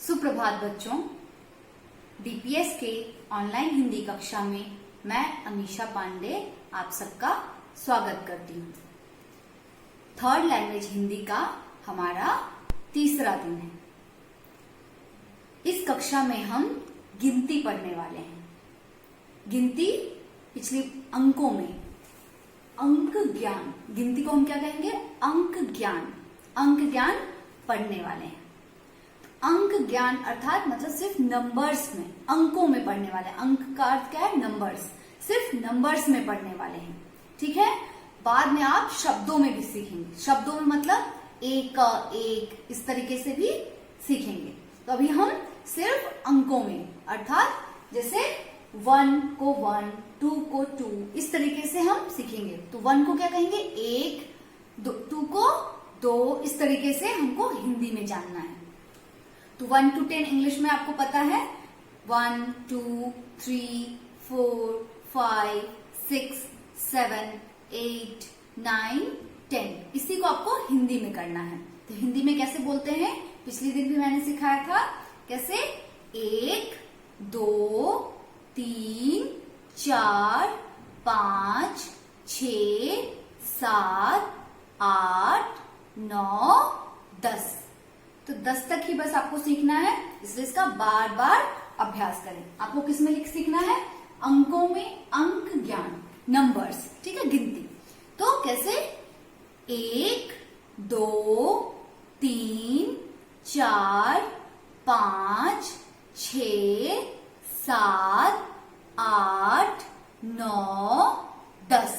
सुप्रभात बच्चों। डीपीएस के ऑनलाइन हिंदी कक्षा में मैं अमीशा पांडे आप सबका स्वागत करती हूँ। थर्ड लैंग्वेज हिंदी का हमारा तीसरा दिन है। इस कक्षा में हम गिनती पढ़ने वाले हैं। गिनती पिछले अंकों में अंक ज्ञान, गिनती को हम क्या कहेंगे? अंक ज्ञान। अंक ज्ञान पढ़ने वाले हैं। अंक ज्ञान अर्थात मतलब सिर्फ नंबर्स में, अंकों में पढ़ने वाले। अंक का अर्थ क्या है? नंबर्स। सिर्फ नंबर्स में पढ़ने वाले हैं, ठीक है। बाद में आप शब्दों में भी सीखेंगे। शब्दों में मतलब एक का एक, इस तरीके से भी सीखेंगे। तो अभी हम सिर्फ अंकों में, अर्थात जैसे 1 को 1, 2 को 2, इस तरीके से हम सीखेंगे। तो 1 को क्या कहेंगे? 1, 2 को 2, इस तरीके से हमको हिंदी में जानना है। तो 1 to 10 इंग्लिश में आपको पता है 1, 2, 3, 4, 5, 6, 7, 8, 9, 10। इसी को आपको हिंदी में करना है। तो हिंदी में कैसे बोलते हैं? पिछले दिन भी मैंने सिखाया था। कैसे? 1, 2, 3, 4, 5, 6, 7, 8, 9, 10। तो 10 तक ही बस आपको सीखना है, इसलिए इसका बार बार अभ्यास करें। आपको किस में सीखना है? अंकों में, अंक ज्ञान, नंबर्स, ठीक है, गिनती। तो कैसे? 1, 2, 3, 4, 5, 6, 7, 8, 9, 10।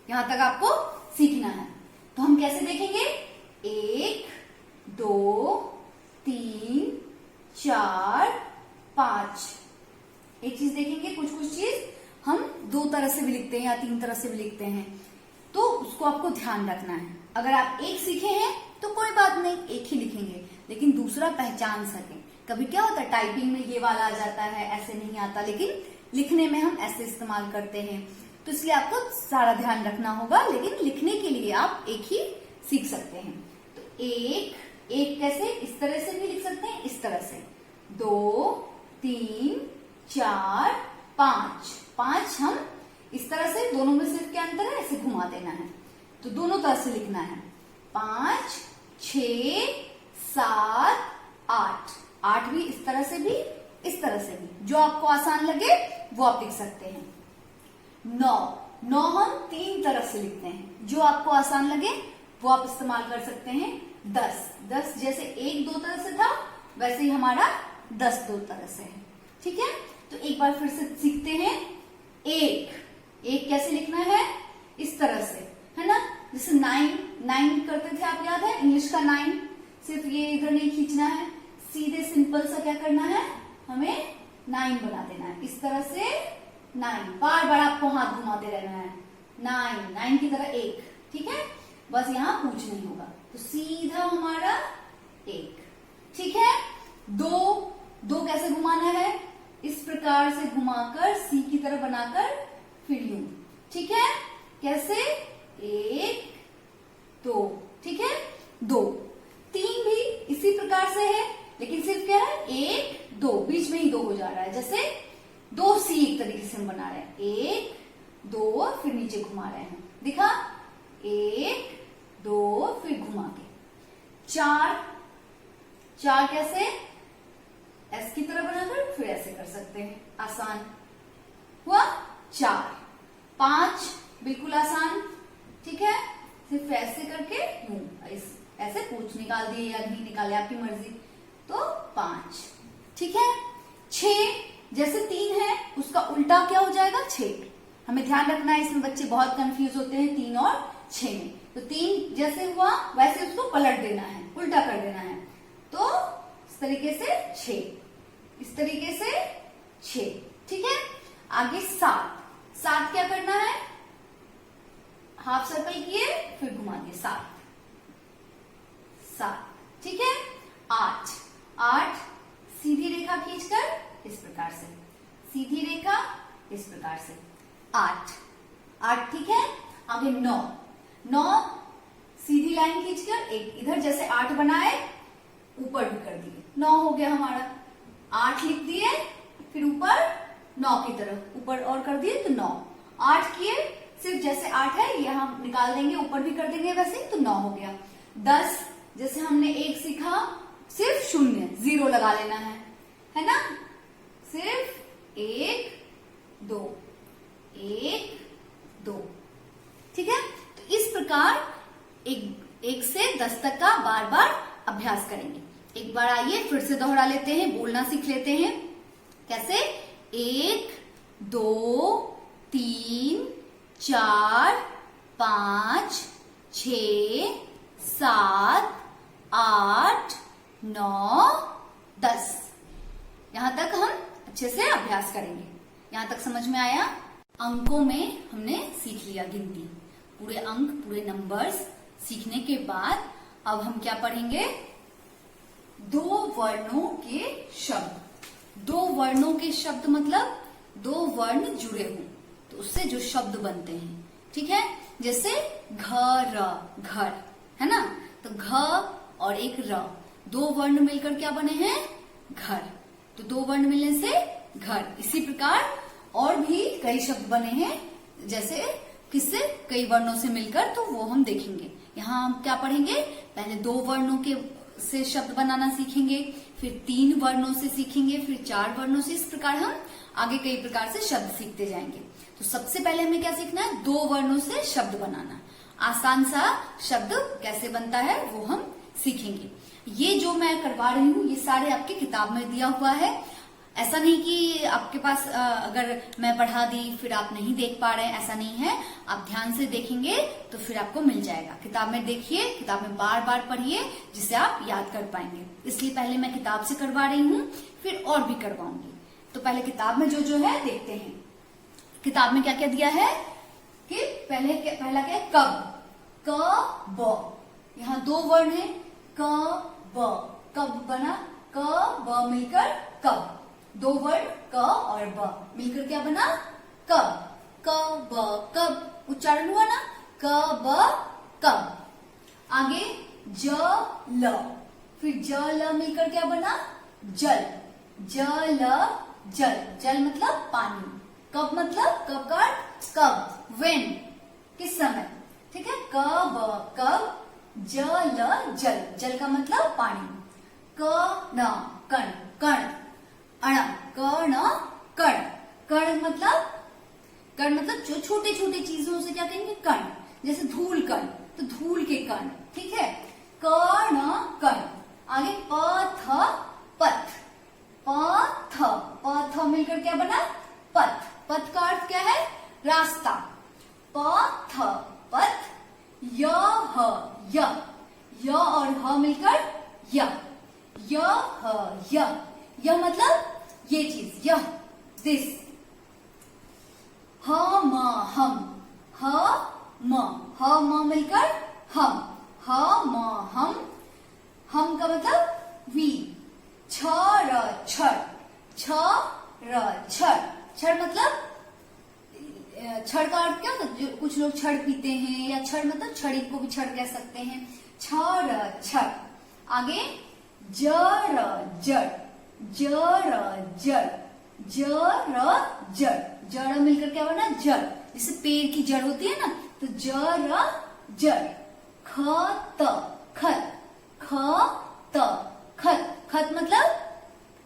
यहां तक आपको सीखना है। तो हम कैसे देखेंगे? 1, 2, 3, 4, 5। एक चीज देखेंगे, कुछ चीज हम 2 तरह से भी लिखते हैं या 3 तरह से भी लिखते हैं, तो उसको आपको ध्यान रखना है। अगर आप एक सीखे हैं तो कोई बात नहीं, एक ही लिखेंगे, लेकिन दूसरा पहचान सकें। कभी क्या होता है, टाइपिंग में ये वाला आ जाता है, ऐसे नहीं आता, लेकिन लिखने में हम ऐसे इस्तेमाल करते हैं। तो इसलिए आपको सारा ध्यान रखना होगा, लेकिन लिखने के लिए आप एक ही सीख सकते हैं। तो एक कैसे? इस तरह से भी लिख सकते हैं, इस तरह से। 2, 3, 4, 5 हम इस तरह से, दोनों में सिर्फ क्या अंतर है? ऐसे घुमा देना है। तो दोनों तरह से लिखना है। 5, 6, 7, 8 भी इस तरह से भी, इस तरह से भी, जो आपको आसान लगे वो आप लिख सकते हैं। 9 हम 3 तरह से लिखते हैं, जो आपको आसान लगे वो आप इस्तेमाल कर सकते हैं। 10 जैसे 1 2 तरह से था, वैसे ही हमारा 10 2 तरह से है, ठीक है। तो एक बार फिर से सीखते हैं। एक कैसे लिखना है? इस तरह से, है ना। जैसे 9 करते थे आप, याद है? इंग्लिश का 9 सिर्फ ये इधर नहीं खींचना है, सीधे सिंपल सा क्या करना है? हमें 9 बना देना है, इस तरह से 9। बार बार आपको हाथ घुमाते रहना है। 9 की तरह 1, ठीक है। बस यहाँ पूछ नहीं होगा, तो सीधा हमारा 1, ठीक है। 2 कैसे घुमाना है? इस प्रकार से घुमाकर सी की तरह बनाकर फिर यूं, ठीक है। कैसे? 1, 2, ठीक है। 2 3 भी इसी प्रकार से है, लेकिन सिर्फ क्या है? 1 2, बीच में ही 2 हो जा रहा है। जैसे 2 सी एक तरीके से हम बना रहे हैं। 1 2 फिर नीचे घुमा रहे हैं, दिखा? 1 2 फिर घुमा के। 4 कैसे? एस की तरह बनाकर फिर ऐसे कर सकते हैं, आसान हुआ। 4 5 बिल्कुल आसान, ठीक है। सिर्फ ऐसे करके यूं, ऐसे पूछ निकाल दिए या नहीं निकाले, आपकी मर्जी। तो 5, ठीक है। 6 जैसे 3 है, उसका उल्टा क्या हो जाएगा? 6। हमें ध्यान रखना है, इसमें बच्चे बहुत कंफ्यूज होते हैं 3 और 6 में। तो 3 जैसे हुआ वैसे उसको पलट देना है, उल्टा कर देना है। तो इस तरीके से 6, इस तरीके से 6, ठीक है। आगे 7 क्या करना है? हाफ सर्कल किए फिर घुमा दिए, 7, ठीक है। 8 सीधी रेखा खींचकर इस प्रकार से, सीधी रेखा इस प्रकार से 8, ठीक है। आगे 9 सीधी लाइन खींचकर एक इधर जैसे 8 बनाए, ऊपर भी कर दिए, 9 हो गया हमारा। 8 लिख दिए, फिर ऊपर 9 की तरफ ऊपर और कर दिए तो 9। 8 किए, सिर्फ जैसे 8 है ये हम निकाल देंगे, ऊपर भी कर देंगे वैसे, तो 9 हो गया। 10 जैसे हमने 1 सीखा, सिर्फ 0 0 लगा लेना है ना, सिर्फ 1 2 1 2। ठीक है, तो इस प्रकार एक से 10 तक का बार बार अभ्यास करेंगे। एक बार आइए फिर से दोहरा लेते हैं, बोलना सीख लेते हैं। कैसे? 1 2 3 4 5 6 7 8 9 10। यहां तक हम अच्छे से अभ्यास करेंगे। यहां तक समझ में आया? अंकों में हमने सीख लिया गिनती, पूरे अंक, पूरे नंबर्स सीखने के बाद अब हम क्या पढ़ेंगे? 2 वर्णों के शब्द। 2 वर्णों के शब्द मतलब 2 वर्ण जुड़े हों तो उससे जो शब्द बनते हैं। ठीक है, जैसे घर, घर है ना, तो घ और एक र, 2 वर्ण मिलकर क्या बने हैं? घर। तो 2 वर्ण मिलने से घर। इसी प्रकार और भी कई शब्द बने हैं, जैसे किससे? कई वर्णों से मिलकर, तो वो हम देखेंगे। यहाँ हम क्या पढ़ेंगे? पहले 2 वर्णों के से शब्द बनाना सीखेंगे, फिर 3 वर्णों से सीखेंगे, फिर 4 वर्णों से। इस प्रकार हम आगे कई प्रकार से शब्द सीखते जाएंगे। तो सबसे पहले हमें क्या सीखना है? 2 वर्णों से शब्द बनाना। आसान सा शब्द कैसे बनता है वो हम सीखेंगे। ये जो मैं करवा रही हूँ ये सारे आपकी किताब में दिया हुआ है। ऐसा नहीं कि आपके पास अगर मैं पढ़ा दी फिर आप नहीं देख पा रहे हैं, ऐसा नहीं है। आप ध्यान से देखेंगे तो फिर आपको मिल जाएगा। किताब में देखिए, किताब में बार बार पढ़िए, जिससे आप याद कर पाएंगे। इसलिए पहले मैं किताब से करवा रही हूँ, फिर और भी करवाऊंगी। तो पहले किताब में जो है देखते हैं। किताब में क्या क्या दिया है कि पहला क्या है? कब, क ब। यहाँ 2 वर्ण है, क ब। कब बना? क ब मिलकर कब। 2 वर्ण क और ब मिलकर क्या बना? कब। क ब कब उच्चारण हुआ ना, क ब कब। आगे ज ल, फिर ज ल मिलकर क्या बना? जल। ज ल जल, जल मतलब पानी। कब मतलब कब का कब, वेन, किस समय। ठीक है, क ब कब, ज ल जल, जल का मतलब पानी। क न कण, कण, अण, कण कण। कण मतलब जो छोटे छोटे चीजों से क्या कहेंगे? कण। जैसे धूल कण, तो धूल के कण। ठीक है, कण कण। आगे प थ पथ, प थ मिलकर क्या बना? पथ। पथ का अर्थ क्या है? रास्ता। प थ पथ। य ह य, य और ह मिलकर य। य ह य, य मतलब ये चीज, यह, दिस। ह म हम, ह म मिलकर हम। ह म हम का मतलब वी। छ र छड़, छ र छड़। छड़ मतलब छड़ का अर्थ क्या होता है? कुछ लोग छड़ पीते हैं, या छड़ मतलब छड़ी को भी छड़ कह सकते हैं। छ र छड़। आगे ज र जड़, ज र जड़, ज र जड़। जड़ मिलकर क्या बना? जड़। जैसे पेड़ की जड़ होती है ना, तो ज र जड़। ख त खत, ख त खत। खत मतलब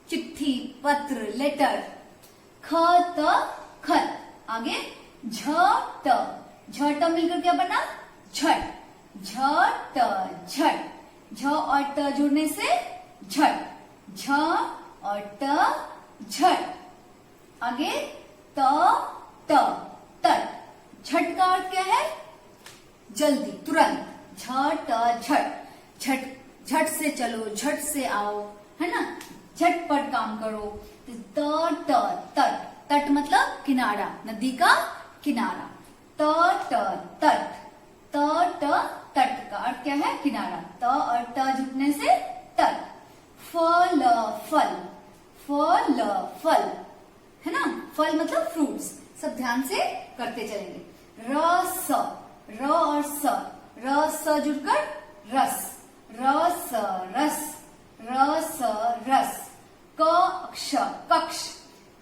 चिट्ठी, पत्र, लेटर। ख त खत। आगे झ ट, झ ट मिलकर क्या बना? झट। झ ट झट, झ और ट जुड़ने से झट। झ और ट झट। आगे त ट तट। झट का अर्थ क्या है? जल्दी, तुरंत। झ ट झट, झट, झट से चलो, झट से आओ, है ना, झटपट काम करो। त ट तट, तट मतलब किनारा, नदी का किनारा। त ट तट, त ट तट का अर्थ क्या है? किनारा। त और ट जुटने से तट। फल फल, फल फल, है ना, फल मतलब फ्रूट्स। सब ध्यान से करते चलेंगे। रस, र और स, र स जुड़कर रस, रस रस। रस रस, क अक्षर कक्ष,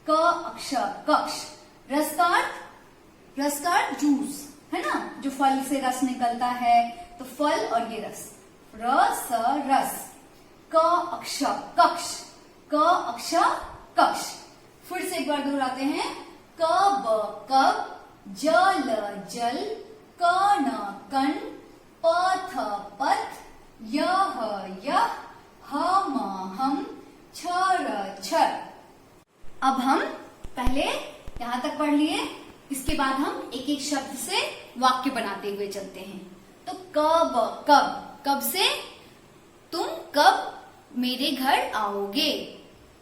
क अक्षर कक्ष। रस का अर्थ जूस है ना, जो फल से रस निकलता है, तो फल और ये रस। रस रस, क अक्षर कक्ष, क अक्षर कक्ष। फिर से एक बार दोहराते हैं, कब कब, जल जल, कण कण, पथ पथ, यह यह, हम हम, क्षर क्षर। अब हम पहले यहां तक पढ़ लिए, इसके बाद हम एक एक शब्द से वाक्य बनाते हुए चलते हैं। तो कब कब, कब से तुम कब मेरे घर आओगे,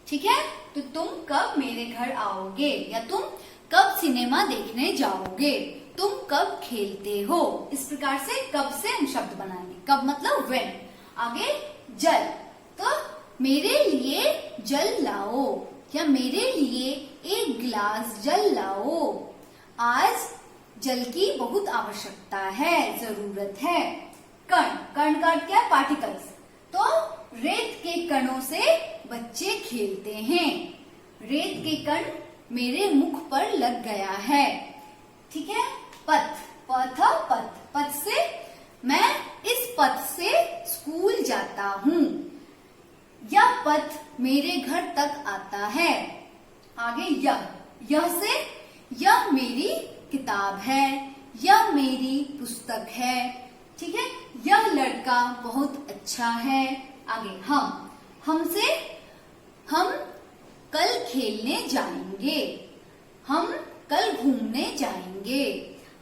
ठीक है। तो तुम कब मेरे घर आओगे, या तुम कब सिनेमा देखने जाओगे, तुम कब खेलते हो। इस प्रकार से कब से हम शब्द बनाएंगे। कब मतलब व्हेन। आगे जल, तो मेरे लिए जल लाओ, या मेरे लिए एक गिलास जल लाओ। आज जल की बहुत आवश्यकता है, जरूरत है। कण, कण का अर्थ क्या है, पार्टिकल्स। तो रेत के कणों से बच्चे खेलते हैं। रेत के कण मेरे मुख पर लग गया है, ठीक है। पथ, पथ पथ, पथ से मैं इस पथ से स्कूल जाता हूँ। यह पथ मेरे घर तक आता है। आगे यह से यह मेरी किताब है, यह मेरी पुस्तक है, ठीक है। यह लड़का बहुत अच्छा है। आगे हम से हम कल खेलने जाएंगे, हम कल घूमने जाएंगे,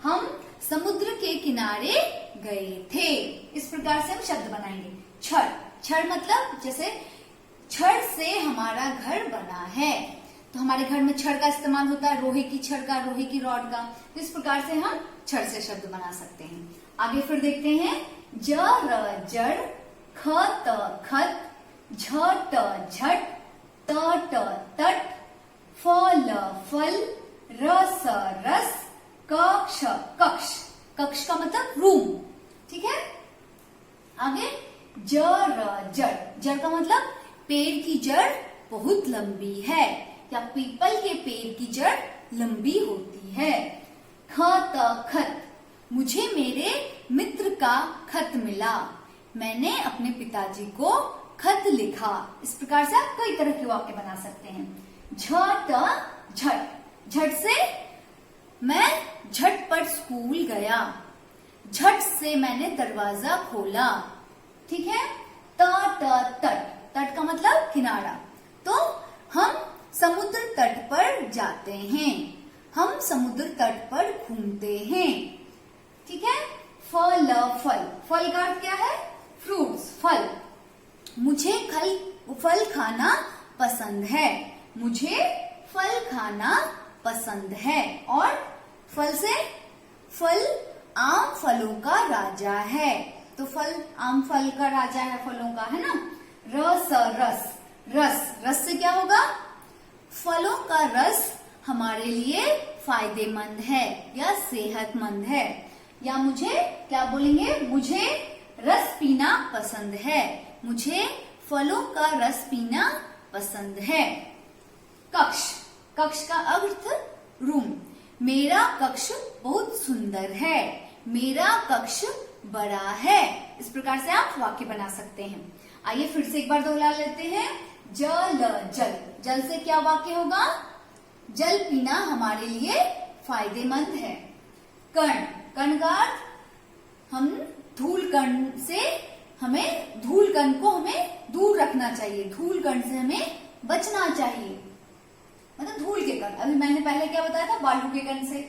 हम समुद्र के किनारे गए थे। इस प्रकार से हम शब्द बनाएंगे। छड़, छड़ मतलब जैसे छड़ से हमारा घर बना है, तो हमारे घर में छड़ का इस्तेमाल होता है, लोहे की छड़ का, लोहे की रॉड का। तो इस प्रकार से हम छड़ से शब्द बना सकते हैं। आगे फिर देखते हैं, जड़ जड़, खत खत, झट झट, तट तट, फल फल, रस रस, कक्ष कक्ष। कक्ष का मतलब रूम, ठीक है। आगे जड़ जड़, जड़ का मतलब पेड़ की जड़ बहुत लंबी है, या पीपल के पेड़ की जड़ लंबी होती है। खत खत, मुझे मेरे मित्र का खत मिला, मैंने अपने पिताजी को खत लिखा। इस प्रकार से आप कई तरह के वाक्य बना सकते हैं। झट झट, झट से मैं झटपट स्कूल गया, झट से मैंने दरवाजा खोला, ठीक है। तट तट, तट का मतलब किनारा। तो हम समुद्र तट पर जाते हैं, हम समुद्र तट पर घूमते हैं, ठीक है। फल फल, फल का अर्थ क्या है, फ्रूट्स, फल। मुझे फल खाना पसंद है, मुझे फल खाना पसंद है। और फल से फल आम फलों का राजा है, तो फल आम फल का राजा है, फलों का, है ना। रस रस, रस, रस से क्या होगा, फलों का रस हमारे लिए फायदेमंद है या सेहतमंद है। या मुझे क्या बोलेंगे, मुझे रस पीना पसंद है, मुझे फलों का रस पीना पसंद है। कक्ष, कक्ष का अर्थ रूम। मेरा कक्ष बहुत सुंदर है, मेरा कक्ष बड़ा है। इस प्रकार से आप वाक्य बना सकते हैं। आइए फिर से एक बार दोहरा लेते हैं। जल जल, जल से क्या वाक्य होगा, जल पीना हमारे लिए फायदेमंद है। कण, कण का अर्थ हम धूल कण से हमें, धूल कण को हमें दूर रखना चाहिए, धूल कण से हमें बचना चाहिए, मतलब धूल के कण। अभी मैंने पहले क्या बताया था, बालू के कण से।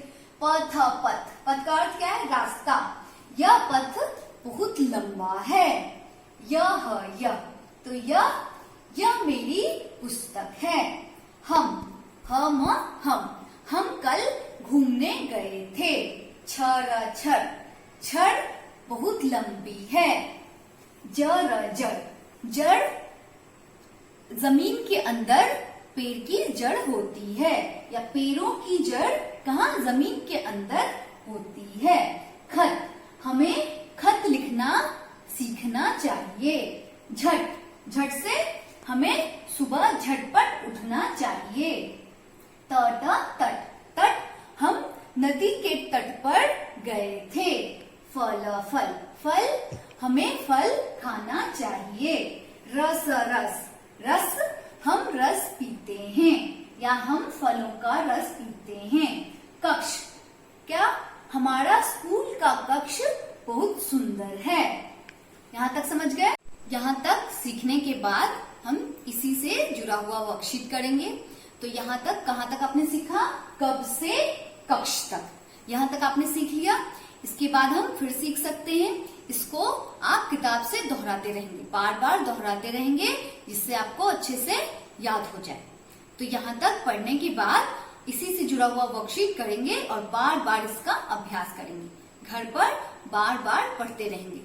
पथ पथ, पथ का अर्थ क्या है, रास्ता। यह पथ बहुत लंबा है। यह, तो यह मेरी पुस्तक है। हम कल घूमने गए थे। छड़ छड़, छड़ बहुत लंबी है। जड़ जड़, जड़ जमीन के अंदर पेड़ की जड़ होती है, या पेड़ों की जड़ कहाँ, जमीन के अंदर होती है। खत, हमें खत लिखना सीखना चाहिए। झट, झट से हमें सुबह झटपट उठना चाहिए। तट तट तट हम नदी के तट पर गए थे। फल फल फल हमें फल खाना चाहिए। रस रस रस हम रस पीते हैं या हम फलों का रस पीते हैं। कक्ष क्या हमारा स्कूल का कक्ष बहुत सुंदर है। यहाँ तक समझ गए? यहाँ तक सीखने के बाद हम इसी से जुड़ा हुआ वर्कशीट करेंगे। तो यहाँ तक कहाँ तक आपने सीखा? कब से कक्ष तक, यहाँ तक आपने सीख लिया। इसके बाद हम फिर सीख सकते हैं। इसको आप किताब से दोहराते रहेंगे, बार बार दोहराते रहेंगे, जिससे आपको अच्छे से याद हो जाए। तो यहाँ तक पढ़ने के बाद इसी से जुड़ा हुआ वर्कशीट करेंगे और बार बार इसका अभ्यास करेंगे। घर पर बार बार पढ़ते रहेंगे,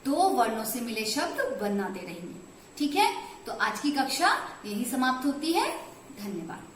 2 वर्णों से मिले शब्द बनाते रहेंगे। ठीक है, तो आज की कक्षा यही समाप्त होती है। धन्यवाद।